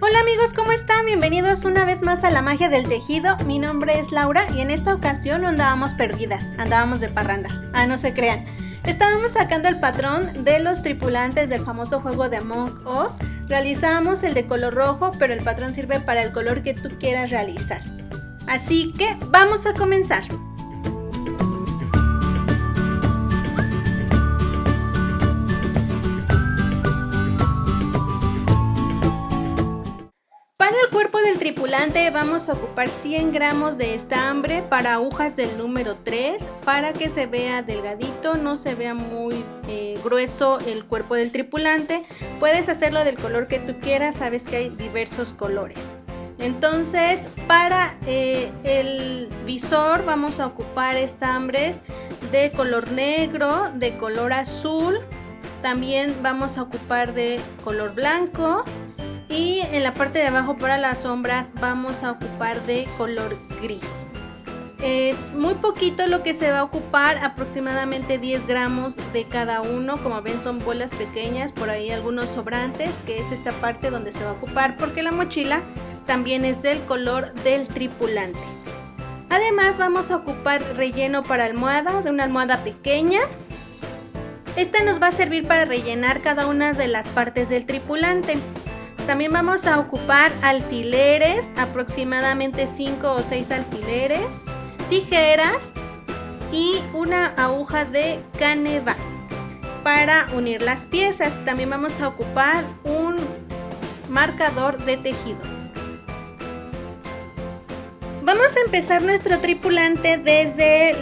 Hola amigos, ¿cómo están? Bienvenidos una vez más a la magia del tejido. Mi nombre es Laura y en esta ocasión no andábamos perdidas, andábamos de parranda. No se crean. Estábamos sacando el patrón de los tripulantes del famoso juego de Among Us. Realizamos el de color rojo, pero el patrón sirve para el color que tú quieras realizar. Así que vamos a comenzar. Para el cuerpo del tripulante vamos a ocupar 100 gramos de estambre para agujas del número 3 para que se vea delgadito, no se vea muy grueso el cuerpo del tripulante. Puedes hacerlo del color que tú quieras, sabes que hay diversos colores. Entonces para el visor vamos a ocupar estambres de color negro, de color azul, también vamos a ocupar de color blanco. Y en la parte de abajo para las sombras vamos a ocupar de color gris. Es muy poquito lo que se va a ocupar, aproximadamente 10 gramos de cada uno. Como ven son bolas pequeñas, por ahí algunos sobrantes, que es esta parte donde se va a ocupar, porque la mochila también es del color del tripulante. Además vamos a ocupar relleno para almohada, de una almohada pequeña. Esta nos va a servir para rellenar cada una de las partes del tripulante. También vamos a ocupar alfileres, aproximadamente 5 o 6 alfileres, tijeras y una aguja de caneva para unir las piezas. También vamos a ocupar un marcador de tejido. Vamos a empezar nuestro tripulante desde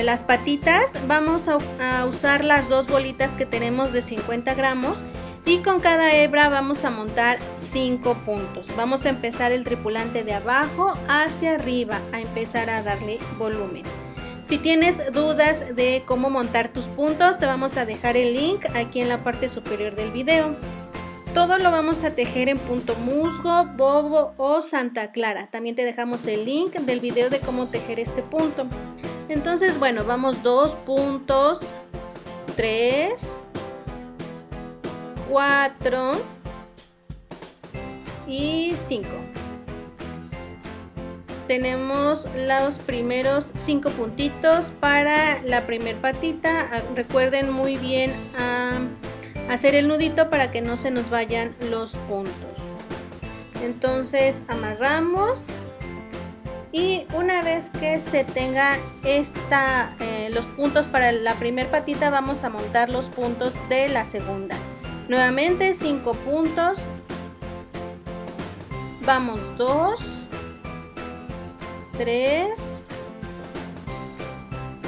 las patitas. Vamos a usar las dos bolitas que tenemos de 50 gramos. Y con cada hebra vamos a montar 5 puntos. Vamos a empezar el tripulante de abajo hacia arriba, a empezar a darle volumen. Si tienes dudas de cómo montar tus puntos, te vamos a dejar el link aquí en la parte superior del video. Todo lo vamos a tejer en punto musgo, bobo o Santa Clara. También te dejamos el link del video de cómo tejer este punto. Entonces, bueno, vamos 2 puntos, 3, 4 y 5. Tenemos los primeros 5 puntitos para la primer patita. Recuerden muy bien hacer el nudito para que no se nos vayan los puntos. Entonces amarramos y una vez que se tenga los puntos para la primer patita, vamos a montar los puntos de la segunda. Nuevamente 5 puntos, vamos 2, 3,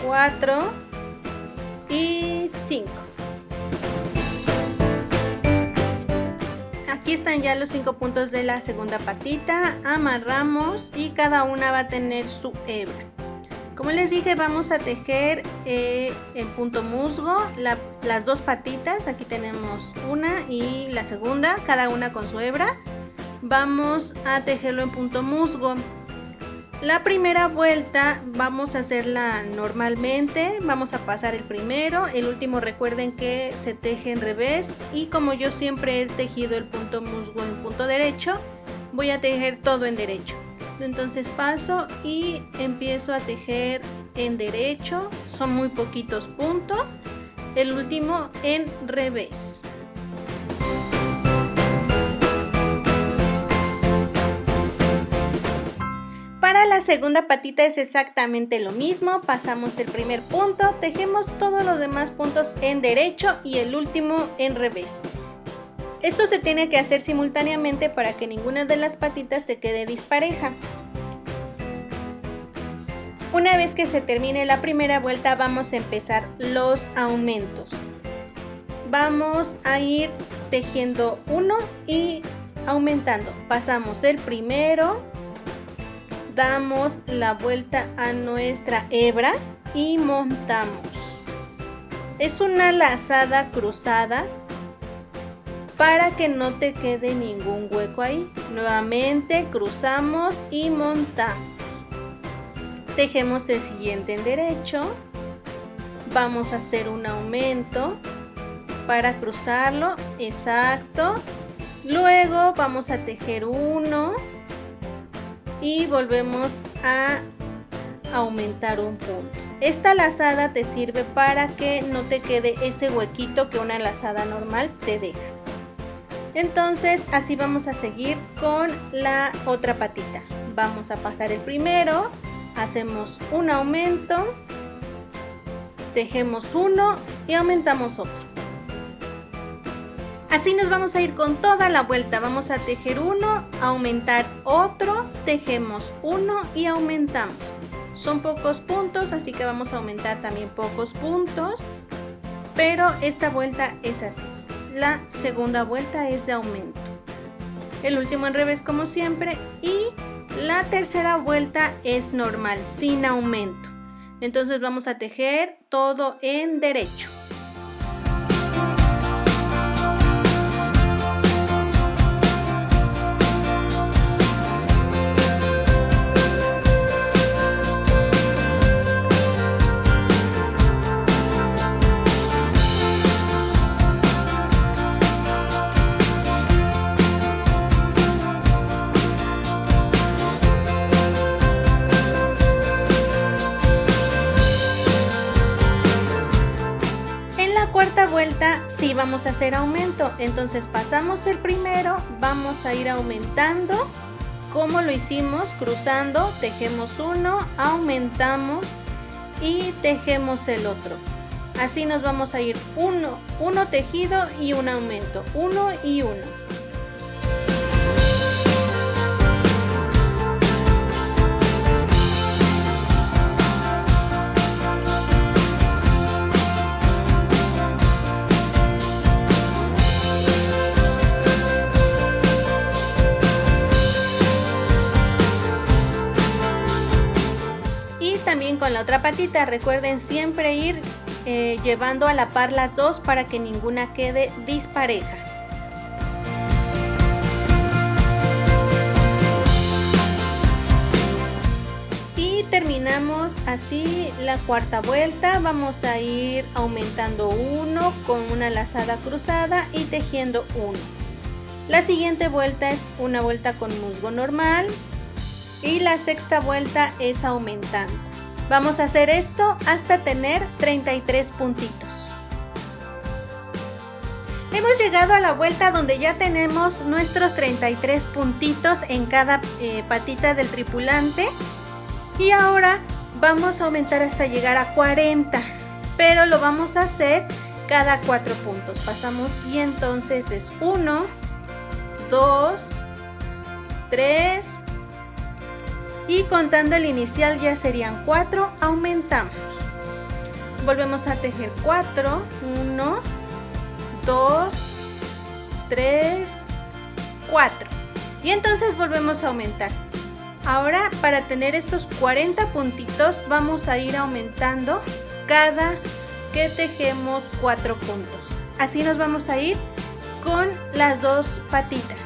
4 y 5. Aquí están ya los 5 puntos de la segunda patita, amarramos y cada una va a tener su hebra. Como les dije, vamos a tejer el punto musgo, las dos patitas. Aquí tenemos una y la segunda, cada una con su hebra. Vamos a tejerlo en punto musgo. La primera vuelta vamos a hacerla normalmente. Vamos a pasar el primero, el último recuerden que se teje en revés. Y como yo siempre he tejido el punto musgo en punto derecho, voy a tejer todo en derecho. Entonces paso y empiezo a tejer en derecho, son muy poquitos puntos, el último en revés. Para la segunda patita es exactamente lo mismo, pasamos el primer punto, tejemos todos los demás puntos en derecho y el último en revés. Esto se tiene que hacer simultáneamente para que ninguna de las patitas te quede dispareja. Una vez que se termine la primera vuelta vamos a empezar los aumentos. Vamos a ir tejiendo uno y aumentando. Pasamos el primero, damos la vuelta a nuestra hebra y montamos. Es una lazada cruzada para que no te quede ningún hueco ahí. Nuevamente cruzamos y montamos. Tejemos el siguiente en derecho. Vamos a hacer un aumento para cruzarlo, exacto, Luego vamos a tejer uno y volvemos a aumentar un punto. Esta lazada te sirve para que no te quede ese huequito que una lazada normal te deja. Entonces así vamos a seguir con la otra patita. Vamos a pasar el primero, hacemos un aumento, tejemos uno y aumentamos otro. Así nos vamos a ir con toda la vuelta. Vamos a tejer uno, aumentar otro, tejemos uno y aumentamos. Son pocos puntos, así que vamos a aumentar también pocos puntos, pero esta vuelta es así. La segunda vuelta es de aumento. El último en revés como siempre y la tercera vuelta es normal, sin aumento. Entonces vamos a tejer todo en derecho. Cuarta vuelta sí vamos a hacer aumento, entonces pasamos el primero, vamos a ir aumentando como lo hicimos, cruzando, tejemos uno, aumentamos y tejemos el otro. Así nos vamos a ir uno tejido y un aumento, uno y uno. También con la otra patita, recuerden siempre ir llevando a la par las dos para que ninguna quede dispareja. Y terminamos así la cuarta vuelta. Vamos a ir aumentando uno con una lazada cruzada y tejiendo uno. La siguiente vuelta es una vuelta con musgo normal y la sexta vuelta es aumentando. Vamos a hacer esto hasta tener 33 puntitos. Hemos llegado a la vuelta donde ya tenemos nuestros 33 puntitos en cada patita del tripulante. Y ahora vamos a aumentar hasta llegar a 40. Pero lo vamos a hacer cada 4 puntos. Pasamos y entonces es 1, 2, 3... y contando el inicial ya serían 4, aumentamos. Volvemos a tejer 4, 1, 2, 3, 4. Y entonces volvemos a aumentar. Ahora para tener estos 40 puntitos vamos a ir aumentando cada que tejemos 4 puntos. Así nos vamos a ir con las dos patitas.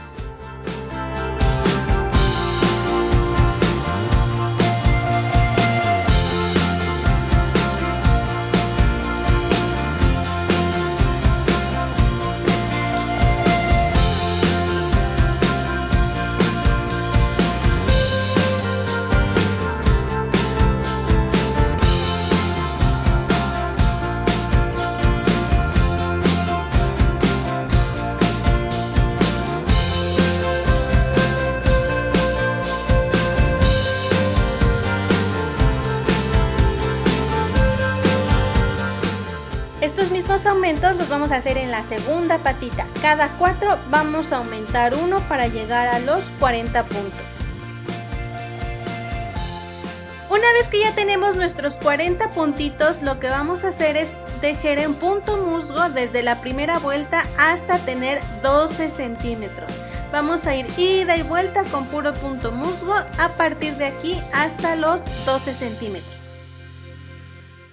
Estos mismos aumentos los vamos a hacer en la segunda patita. Cada 4 vamos a aumentar uno para llegar a los 40 puntos. Una vez que ya tenemos nuestros 40 puntitos, lo que vamos a hacer es tejer en punto musgo desde la primera vuelta hasta tener 12 centímetros. Vamos a ir ida y vuelta con puro punto musgo a partir de aquí hasta los 12 centímetros.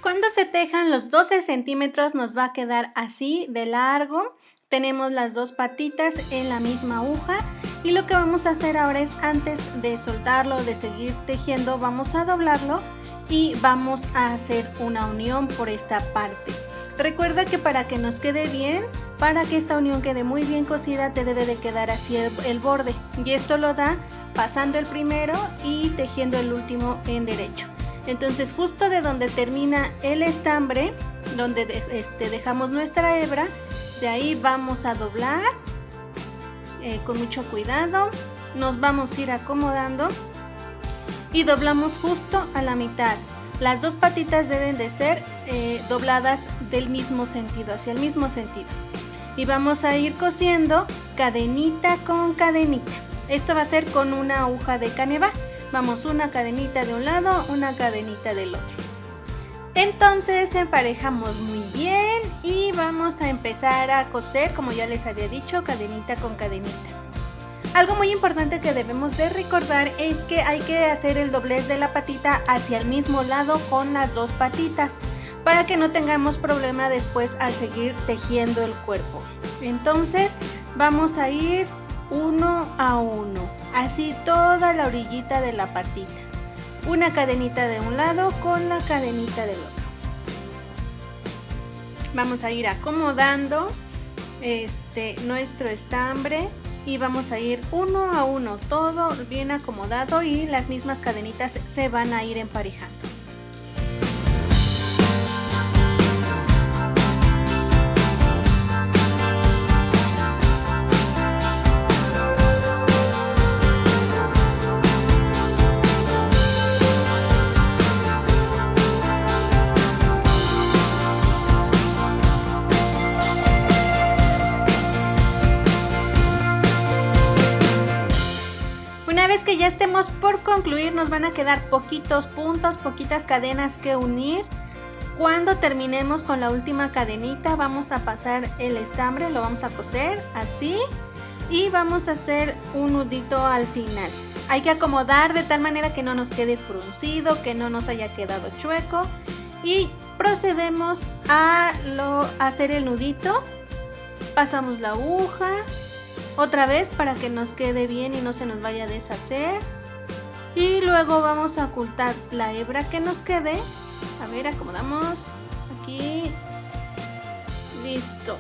Cuando se tejan los 12 centímetros nos va a quedar así de largo. Tenemos las dos patitas en la misma aguja y lo que vamos a hacer ahora es, antes de soltarlo, de seguir tejiendo, vamos a doblarlo y vamos a hacer una unión por esta parte. Recuerda que para que nos quede bien, Para que esta unión quede muy bien cosida te debe de quedar así el borde, y esto lo da pasando el primero y tejiendo el último en derecho. Entonces justo de donde termina el estambre, donde dejamos nuestra hebra, de ahí vamos a doblar con mucho cuidado, nos vamos a ir acomodando y doblamos justo a la mitad. Las dos patitas deben de ser dobladas del mismo sentido, hacia el mismo sentido. Y vamos a ir cosiendo cadenita con cadenita. Esto va a ser con una aguja de caneva. Vamos una cadenita de un lado, una cadenita del otro. Entonces emparejamos muy bien y vamos a empezar a coser, como ya les había dicho, cadenita con cadenita. Algo muy importante que debemos de recordar es que hay que hacer el doblez de la patita hacia el mismo lado con las dos patitas, para que no tengamos problema después al seguir tejiendo el cuerpo. Entonces vamos a ir uno a uno, así toda la orillita de la patita. Una cadenita de un lado con la cadenita del otro. Vamos a ir acomodando nuestro estambre y vamos a ir uno a uno, todo bien acomodado, y las mismas cadenitas se van a ir emparejando. Una vez que ya estemos por concluir, nos van a quedar poquitos puntos, poquitas cadenas que unir. Cuando terminemos con la última cadenita, vamos a pasar el estambre, lo vamos a coser así y vamos a hacer un nudito al final. Hay que acomodar de tal manera que no nos quede fruncido, que no nos haya quedado chueco, y procedemos a hacer el nudito. Pasamos la aguja otra vez para que nos quede bien y no se nos vaya a deshacer, y luego vamos a ocultar la hebra que nos quede. A ver, acomodamos aquí, listo.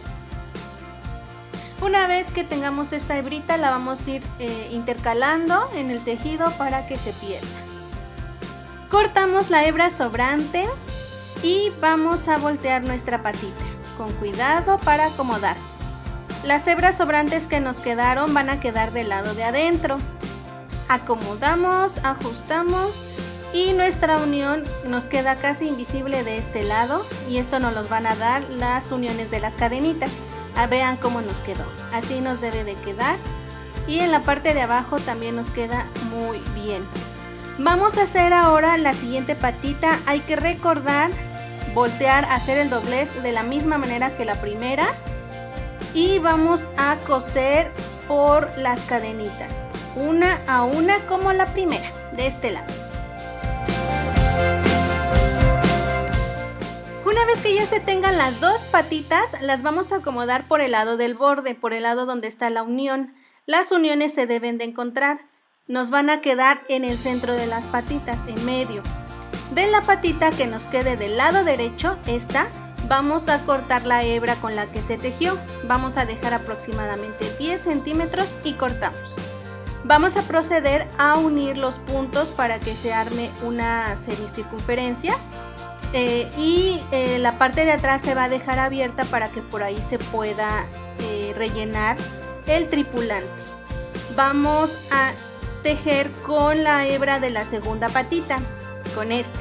Una vez que tengamos esta hebrita, la vamos a ir intercalando en el tejido para que se pierda. Cortamos la hebra sobrante y vamos a voltear nuestra patita con cuidado para acomodar. Las hebras sobrantes que nos quedaron van a quedar del lado de adentro. Acomodamos, ajustamos y nuestra unión nos queda casi invisible de este lado, y esto nos los van a dar las uniones de las cadenitas. Vean cómo nos quedó, así nos debe de quedar, y en la parte de abajo también nos queda muy bien. Vamos a hacer ahora la siguiente patita. Hay que recordar voltear, hacer el doblez de la misma manera que la primera, y vamos a coser por las cadenitas, una a una como la primera, de este lado. Una vez que ya se tengan las dos patitas, las vamos a acomodar por el lado del borde, por el lado donde está la unión. Las uniones se deben de encontrar, nos van a quedar en el centro de las patitas, en medio. De la patita que nos quede del lado derecho, esta, vamos a cortar la hebra con la que se tejió. Vamos a dejar aproximadamente 10 centímetros y cortamos. Vamos a proceder a unir los puntos para que se arme una semicircunferencia, y la parte de atrás se va a dejar abierta para que por ahí se pueda rellenar el tripulante. Vamos a tejer con la hebra de la segunda patita, con esta.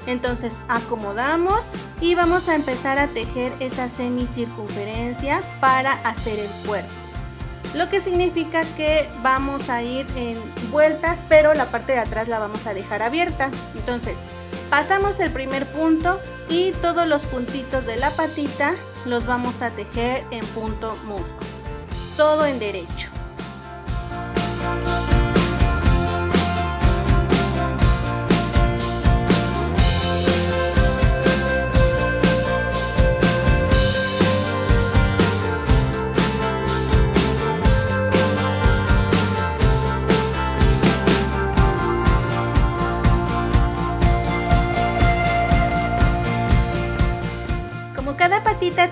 Entonces acomodamos y vamos a empezar a tejer esa semicircunferencia para hacer el cuerpo, lo que significa que vamos a ir en vueltas, pero la parte de atrás la vamos a dejar abierta. Entonces pasamos el primer punto y todos los puntitos de la patita los vamos a tejer en punto musgo, todo en derecho.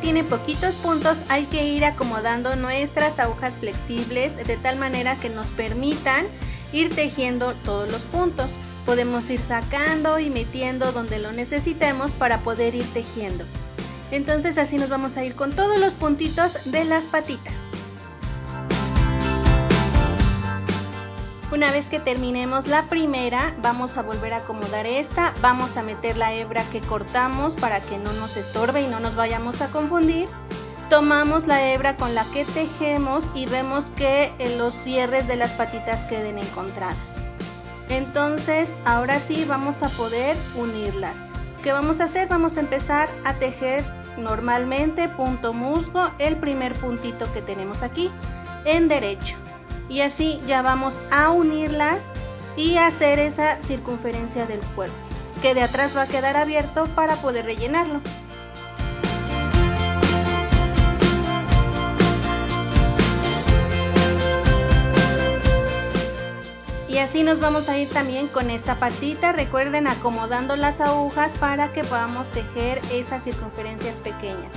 tiene poquitos puntos, hay que ir acomodando nuestras agujas flexibles de tal manera que nos permitan ir tejiendo todos los puntos. Podemos ir sacando y metiendo donde lo necesitemos para poder ir tejiendo. Entonces así nos vamos a ir con todos los puntitos de las patitas. Una vez que terminemos la primera, vamos a volver a acomodar esta, vamos a meter la hebra que cortamos para que no nos estorbe y no nos vayamos a confundir. Tomamos la hebra con la que tejemos y vemos que los cierres de las patitas queden encontradas. Entonces ahora sí vamos a poder unirlas. ¿Qué vamos a hacer? Vamos a empezar a tejer normalmente punto musgo, el primer puntito que tenemos aquí en derecho, y así ya vamos a unirlas y hacer esa circunferencia del cuerpo, que de atrás va a quedar abierto para poder rellenarlo. Y así nos vamos a ir también con esta patita. Recuerden, acomodando las agujas para que podamos tejer esas circunferencias pequeñas.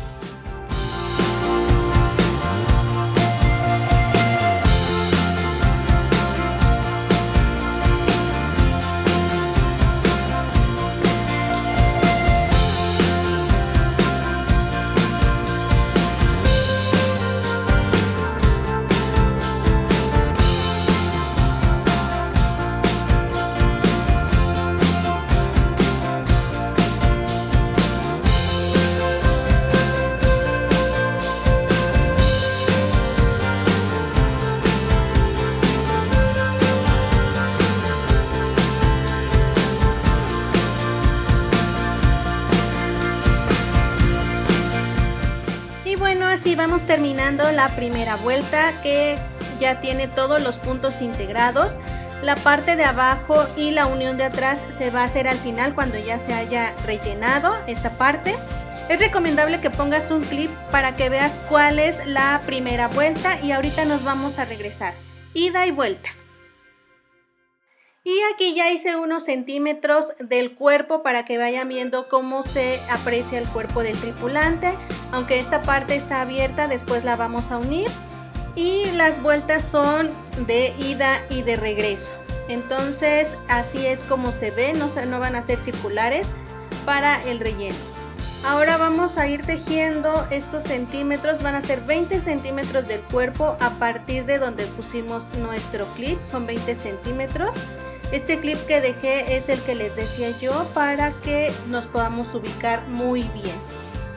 Así vamos terminando la primera vuelta, que ya tiene todos los puntos integrados. La parte de abajo y la unión de atrás se va a hacer al final, cuando ya se haya rellenado esta parte. Es recomendable que pongas un clip para que veas cuál es la primera vuelta, y ahorita nos vamos a regresar, ida y vuelta. Y aquí ya hice unos centímetros del cuerpo para que vayan viendo cómo se aprecia el cuerpo del tripulante. Aunque esta parte está abierta, después la vamos a unir. Y las vueltas son de ida y de regreso. Entonces así es como se ve, no van a ser circulares para el relleno. Ahora vamos a ir tejiendo estos centímetros, van a ser 20 centímetros del cuerpo a partir de donde pusimos nuestro clip, son 20 centímetros. Este clip que dejé es el que les decía yo, para que nos podamos ubicar muy bien.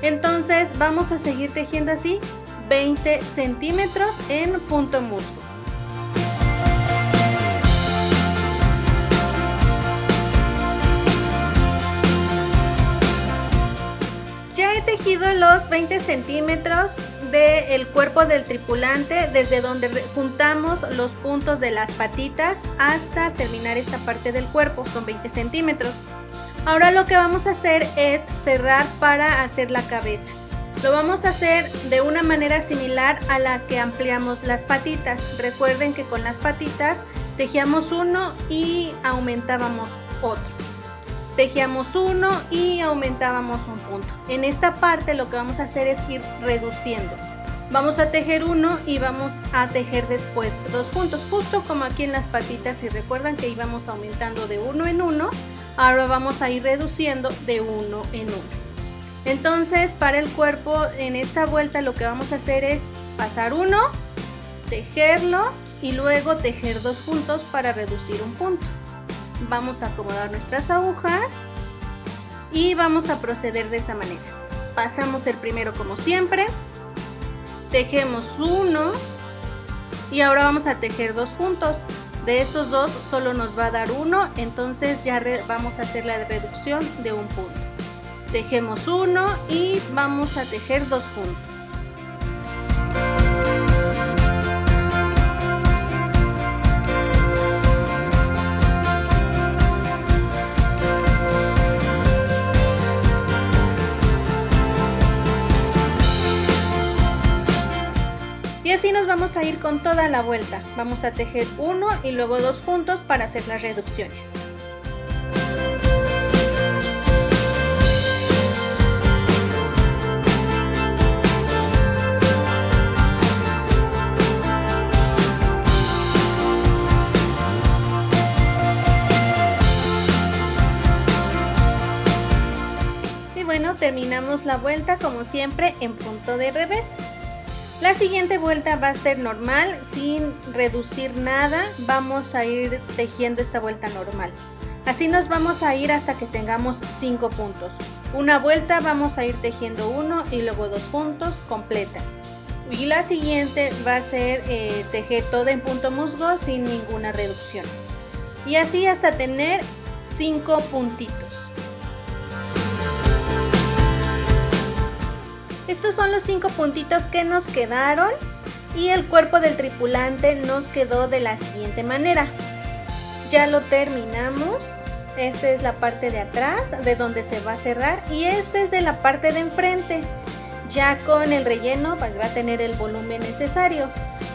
Entonces vamos a seguir tejiendo así 20 centímetros en punto musgo. Ya he tejido los 20 centímetros del cuerpo del tripulante, desde donde juntamos los puntos de las patitas hasta terminar esta parte del cuerpo, son 20 centímetros. Ahora lo que vamos a hacer es cerrar para hacer la cabeza. Lo vamos a hacer de una manera similar a la que ampliamos las patitas. Recuerden que con las patitas tejíamos uno y aumentábamos otro. Tejíamos uno y aumentábamos un punto. En esta parte lo que vamos a hacer es ir reduciendo. Vamos a tejer uno y vamos a tejer después dos puntos, justo como aquí en las patitas. Si recuerdan que íbamos aumentando de uno en uno, ahora vamos a ir reduciendo de uno en uno. Entonces, para el cuerpo, en esta vuelta lo que vamos a hacer es pasar uno, tejerlo y luego tejer dos puntos para reducir un punto. Vamos a acomodar nuestras agujas y vamos a proceder de esa manera. Pasamos el primero como siempre, tejemos uno y ahora vamos a tejer dos puntos. De esos dos solo nos va a dar uno, entonces ya vamos a hacer la reducción de un punto. Tejemos uno y vamos a tejer dos puntos. Y así nos vamos a ir con toda la vuelta. Vamos a tejer uno y luego dos puntos para hacer las reducciones. terminamos la vuelta como siempre en punto de revés. La siguiente vuelta va a ser normal, sin reducir nada. Vamos a ir tejiendo esta vuelta normal. Así nos vamos a ir hasta que tengamos 5 puntos. Una vuelta vamos a ir tejiendo 1 y luego 2 puntos completa. Y la siguiente va a ser tejer toda en punto musgo sin ninguna reducción. Y así hasta tener 5 puntitos. Estos son los 5 puntitos que nos quedaron y el cuerpo del tripulante nos quedó de la siguiente manera. Ya lo terminamos. Esta es la parte de atrás de donde se va a cerrar y esta es de la parte de enfrente. Ya con el relleno va a tener el volumen necesario.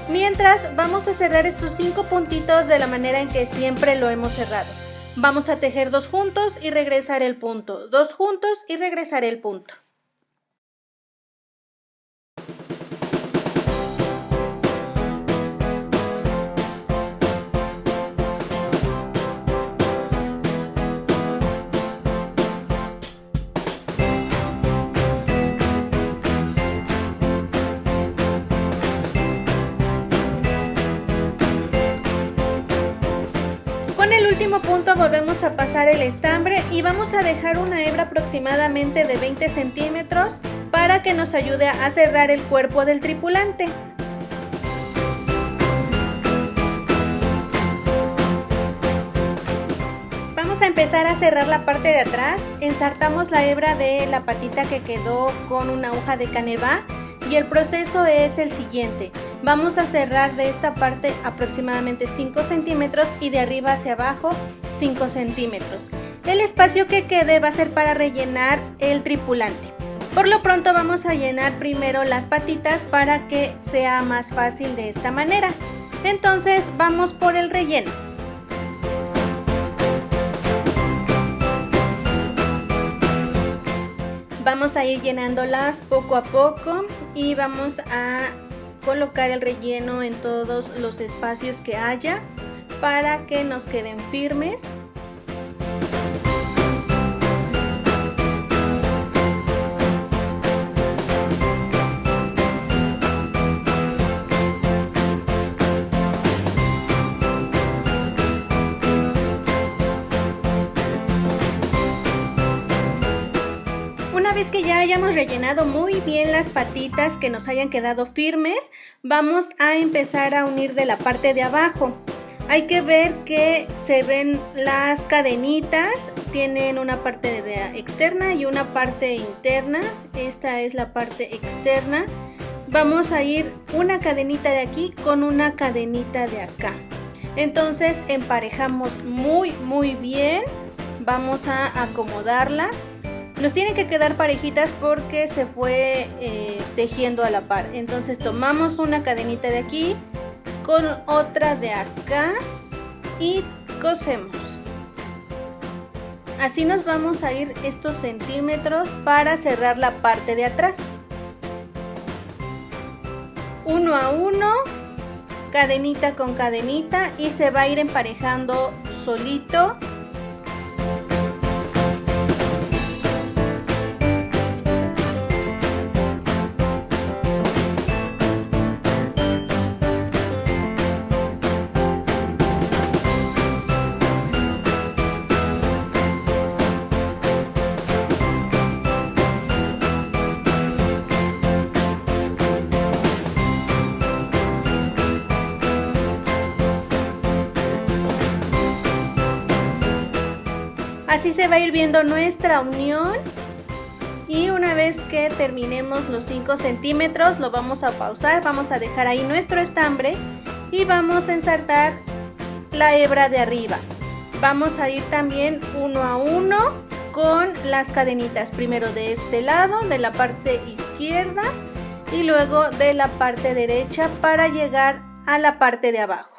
Mientras vamos a cerrar estos 5 puntitos de la manera en que siempre lo hemos cerrado. Vamos a tejer 2 juntos y regresar el punto, 2 juntos y regresar el punto. Con el último punto volvemos a pasar el estambre y vamos a dejar una hebra aproximadamente de 20 centímetros para que nos ayude a cerrar el cuerpo del tripulante. Vamos a empezar a cerrar la parte de atrás. Ensartamos la hebra de la patita que quedó con una aguja de canevá. Y el proceso es el siguiente. Vamos a cerrar de esta parte aproximadamente 5 centímetros y de arriba hacia abajo 5 centímetros. El espacio que quede va a ser para rellenar el tripulante. Por lo pronto vamos a llenar primero las patitas para que sea más fácil de esta manera. Entonces vamos por el relleno. Vamos a ir llenándolas poco a poco y vamos a colocar el relleno en todos los espacios que haya para que nos queden firmes. Una vez que ya hayamos rellenado muy bien las patitas que nos hayan quedado firmes, vamos a empezar a unir de la parte de abajo. Hay que ver que se ven las cadenitas, tienen una parte externa y una parte interna. Esta es la parte externa. Vamos a ir una cadenita de aquí con una cadenita de acá. Entonces emparejamos muy bien. Vamos a acomodarla. Nos tienen que quedar parejitas porque se fue tejiendo a la par. Entonces tomamos una cadenita de aquí con otra de acá y cosemos. Así nos vamos a ir estos centímetros para cerrar la parte de atrás. Uno a uno, cadenita con cadenita y se va a ir emparejando solito. Así se va a ir viendo nuestra unión y una vez que terminemos los 5 centímetros lo vamos a pausar, vamos a dejar ahí nuestro estambre y vamos a ensartar la hebra de arriba. Vamos a ir también uno a uno con las cadenitas, primero de este lado, de la parte izquierda y luego de la parte derecha para llegar a la parte de abajo.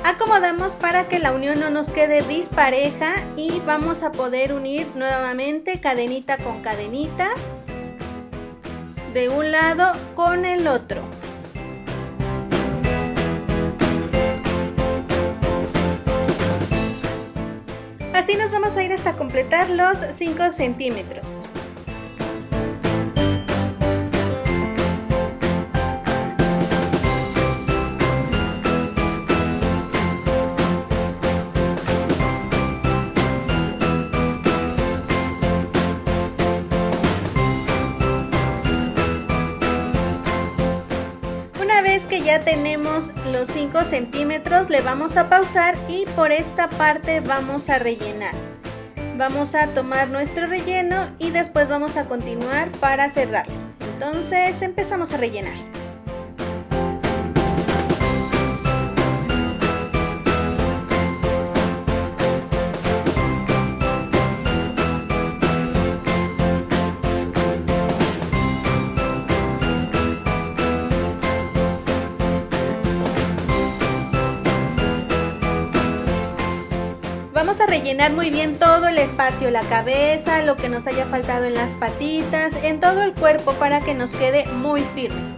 Acomodamos para que la unión no nos quede dispareja y vamos a poder unir nuevamente cadenita con cadenita de un lado con el otro. así nos vamos a ir hasta completar los 5 centímetros. Una vez que ya tenemos los 5 centímetros, le vamos a pausar y por esta parte vamos a rellenar. Vamos a tomar nuestro relleno y después vamos a continuar para cerrarlo. Entonces empezamos a rellenar. Vamos a rellenar muy bien todo el espacio, la cabeza, lo que nos haya faltado en las patitas, en todo el cuerpo para que nos quede muy firme.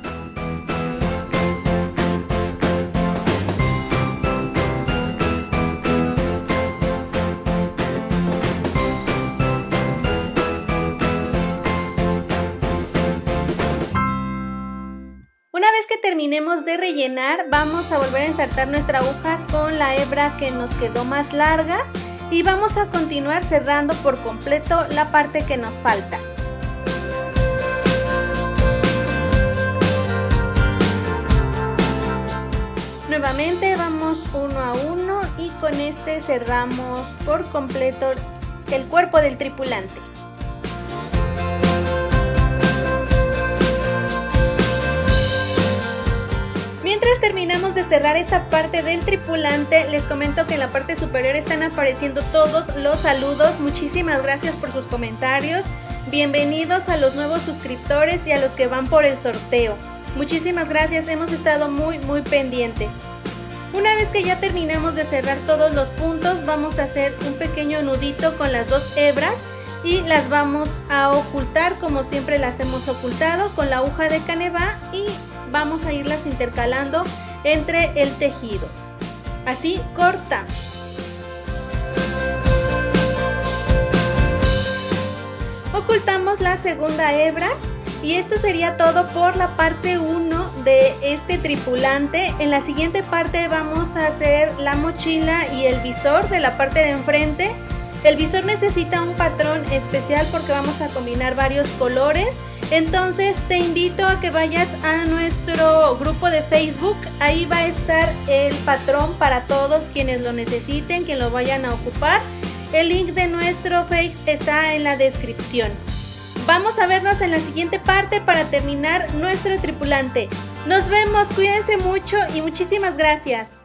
Una vez que terminemos de rellenar, vamos a volver a ensartar nuestra aguja con la hebra que nos quedó más larga y vamos a continuar cerrando por completo la parte que nos falta. Nuevamente vamos uno a uno y con este cerramos por completo el cuerpo del tripulante. Mientras terminamos de cerrar esta parte del tripulante, les comento que en la parte superior están apareciendo todos los saludos. Muchísimas gracias por sus comentarios. Bienvenidos a los nuevos suscriptores y a los que van por el sorteo. Muchísimas gracias, hemos estado muy pendientes. Una vez que ya terminamos de cerrar todos los puntos, vamos a hacer un pequeño nudito con las 2 hebras y las vamos a ocultar como siempre las hemos ocultado con la aguja de canevá y vamos a irlas intercalando entre el tejido. Así cortamos. Ocultamos la segunda hebra y esto sería todo por la parte 1 de este tripulante. En la siguiente parte vamos a hacer la mochila y el visor de la parte de enfrente. El visor necesita un patrón especial porque vamos a combinar varios colores. Entonces te invito a que vayas a nuestro grupo de Facebook. Ahí va a estar el patrón para todos quienes lo necesiten, quien lo vayan a ocupar. El link de nuestro Face está en la descripción. Vamos a vernos en la siguiente parte para terminar nuestro tripulante. Nos vemos, cuídense mucho y muchísimas gracias.